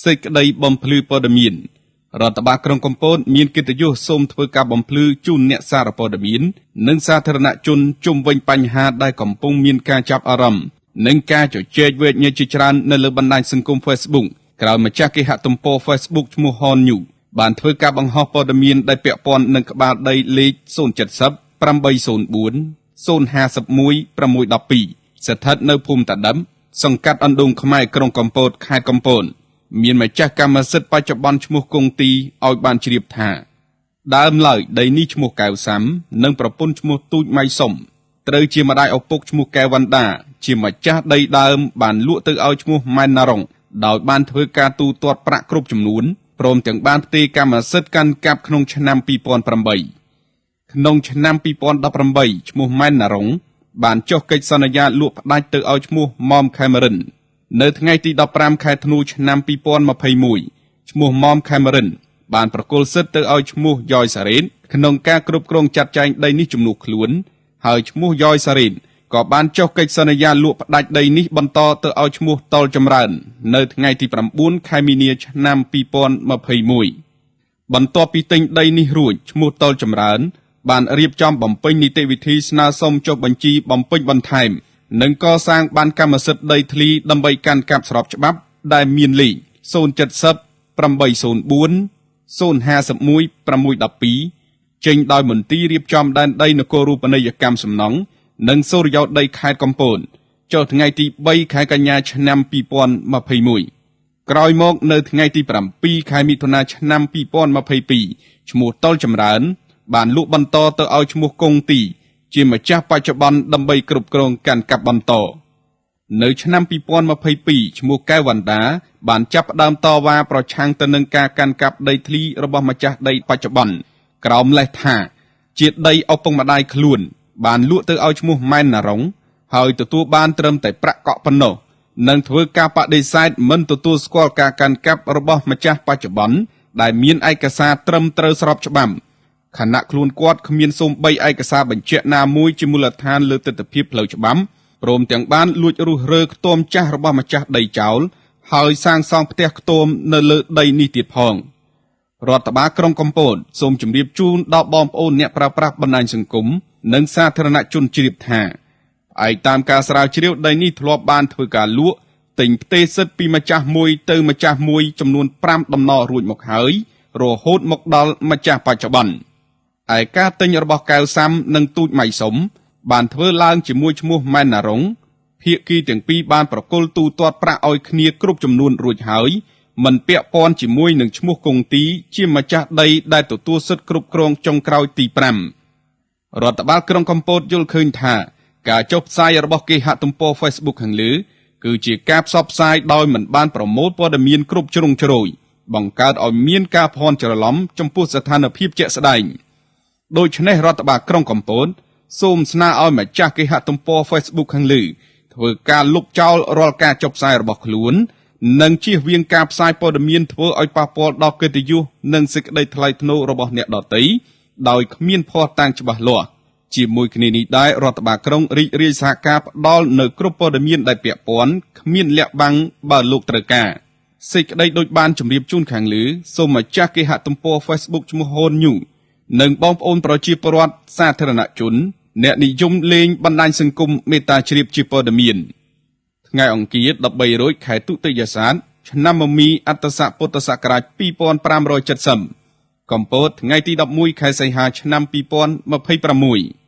សេចក្តីបំភ្លឺព័ត៌មានរដ្ឋបាលក្រុងកំពតមានកិត្តិយសសូមធ្វើការបំភ្លឺជូនអ្នកសារព័ត៌មាននិងសាធារណជនជុំវិញបញ្ហាដែលកំពុងមានការចាប់អារម្មណ៍និងការជជែកវែកញែកជាច្រើននៅលើបណ្ដាញសង្គម Facebook ក្រោយម្ចាស់គេហទំព័រ Facebook ឈ្មោះ Hon New បានធ្វើការបង្ហោះព័ត៌មានដែលពាក់ព័ន្ធនឹងក្បាលដីលេខ070 804 051 612ស្ថិតនៅភូមិតាដឹមសង្កាត់អណ្ដូងខ្មែរក្រុងកំពតខេត្តកំពតមានម្ចាស់កម្មសិទ្ធិបច្ចុប្បន្នឈ្មោះគង់ទីឲ្យបានជ្រាបថាដើមឡើយដីនេះឈ្មោះកែវសាំនិងប្រពន្ធឈ្មោះទូចម៉ៃសុំត្រូវជាម្ដាយឪពុកឈ្មោះកែវវណ្ដាជាម្ចាស់ដីដើមបានលក់ទៅឲ្យឈ្មោះម៉ែនណារុងដោយបានធ្វើការទូទាត់ប្រាក់គ្រប់ចំនួនព្រមទាំងបានផ្ទេរកម្មសិទ្ធិកាន់កាប់ក្នុងឆ្នាំ2008ក្នុងឆ្នាំ2018ឈ្មោះម៉ែនណារុងបានចុះកិច្ចសន្យាលក់ផ្ដាច់ទៅឲ្យឈ្មោះម៉មខេមរិននៅថ្ងៃទី15ខែធ្នូឆ្នាំ2021ឈ្មោះម៉មខេមរិនបានប្រគល់សិទ្ធិទៅឲ្យឈ្មោះយ៉យសារ៉េនក្នុងការគ្រប់គ្រងចាត់ចែងដីនេះជំនួសខ្លួនហើយឈ្មោះយ៉យសារ៉េនក៏បានចុះកិច្ចសន្យាលក់ផ្ដាច់ដីនេះបន្តទៅឲ្យឈ្មោះតលចម្រើននៅថ្ងៃទី9ខែមីនាឆ្នាំ2021បន្ទាប់ពីទិញដីនេះរួចឈ្មោះតលចម្រើនបានរៀបចំបំពេញនីតិវិធីស្នើសុំចុះបញ្ជីបំពេញបន្ថែមនិងកសាងបានកម្មសិទ្ធិដីធ្លីដើម្បីកាន់កាប់ស្របច្បាប់ដែលមានលេខ070 804 051 612ចេញដោយមន្ទីររៀបចំដែនដីនគររូបនីយកម្មសំណង់និងសូរិយោដីខេត្តកំពតចុះថ្ងៃទី3ខែកញ្ញាឆ្នាំ2021ក្រោយមកនៅថ្ងៃទី7ខែមិថុនាឆ្នាំ2022ឈ្មោះតលចម្រើនបានលក់បន្តទៅឲ្យឈ្មោះគង់ទីជាម្ចាស់បច្ចុប្បន្នដើម្បីគ្រប់គ្រងកាន់កាប់បន្តនៅឆ្នាំ2022ឈ្មោះកែវវណ្ដាបានចាប់ផ្ដើមតវ៉ាប្រឆាំងទៅនឹងការកាន់កាប់ដីធ្លីរបស់ម្ចាស់ដីបច្ចុប្បន្នក្រោមលេសថាជាដីឪពុកម្ដាយខ្លួនបានលក់ទៅឲ្យឈ្មោះម៉ែនណារុងហើយទទួលបានត្រឹមតែប្រាក់កក់ប៉ុណ្ណោះនិងធ្វើការបដិសេធមិនទទួលស្គាល់ការកាន់កាប់របស់ម្ចាស់បច្ចុប្បន្នដែលមានឯកសារត្រឹមត្រូវស្របច្បាប់ខណៈខ្លួនគាត់គ្មានសូម្បីឯកសារបញ្ជាក់ណាមួយជាមូលដ្ឋានលើទិដ្ឋភាពផ្លូវច្បាប់ព្រមទាំងបានលួចរុះរើខ្ទមចាស់របស់ម្ចាស់ដីចោលហើយសាងសង់ផ្ទះខ្ទមនៅលើដីនេះទៀតផងរដ្ឋបាលក្រុងកំពតសូមជម្រាបជូនដល់បងប្អូនអ្នកប្រើប្រាស់បណ្ដាញសង្គមនិងសាធារណជនជ្រាបថាផ្អែកតាមការស្រាវជ្រាវដីនេះធ្លាប់បានធ្វើការលក់ទិញផ្ទេរសិទ្ធិពីម្ចាស់មួយទៅម្ចាស់មួយចំនួន5ដំណរួចមកហើយរហូតមកដល់ម្ចាស់បច្ចុប្បន្នឯការទិញរបស់កែវសាំនិងទូចម៉ៃសុំបានធ្វើឡើងជាមួយឈ្មោះម៉ែនណារុងភាគីទាំងពីរបានប្រគល់ទូទាត់ប្រាក់ឲ្យគ្នាគ្រប់ចំនួនរួចហើយមិនពាក់ព័ន្ធជាមួយនឹងឈ្មោះគង់ទីជាម្ចាស់ដីដែលទទួលសិទ្ធិគ្រប់គ្រងចុងក្រោយទី5រដ្ឋបាលក្រុងកំពតយល់ឃើញថាការចុះផ្សាយរបស់គេហទំព័រ Facebook ខាងលើគឺជាការផ្សព្វផ្សាយដោយមិនបានប្រមូលព័ត៌មានគ្រប់ជ្រុងជ្រោយបង្កើតឲ្យមានការភ័ន្តច្រឡំចំពោះស្ថានភាពជាក់ស្ដែងដូច្នេះរដ្ឋបាលក្រុងកំពតសូមស្នើឲ្យម្ចាស់គេហទំព័រ Facebook ខាងលើធ្វើការលុបចោលរាល់ការចុះផ្សាយរបស់ខ្លួននិងជៀសវាងការផ្សាយព័ត៌មានធ្វើឲ្យប៉ះពាល់ដល់កិត្តិយសនិងសេចក្តីថ្លៃថ្នូររបស់អ្នកដទៃដោយគ្មានភស្តុតាងច្បាស់លាស់ជាមួយគ្នានេះដែររដ្ឋបាលក្រុងរីករាយសហការផ្ដល់នៅគ្រប់ព័ត៌មានដែលពាក់ព័ន្ធគ្មានលាក់បាំងបើលោកត្រូវការសេចក្តីដូចបានជម្រាបជូនខាងលើសូមម្ចាស់គេហទំព័រ Facebook ឈ្មោះ Hon New និងបងប្អូនប្រជាពលរដ្ឋសាធារណជនអ្នកនិយមលេងបណ្ដាញសង្គមមេត្តាជ្រាបជាព័ត៌មានថ្ងៃអង្គារ13រោចខែទុតិយស័កឆ្នាំមមីអត្តស័កពុទ្ធសករាជ2570កំពតថ្ងៃទី11ខែសីហាឆ្នាំ2026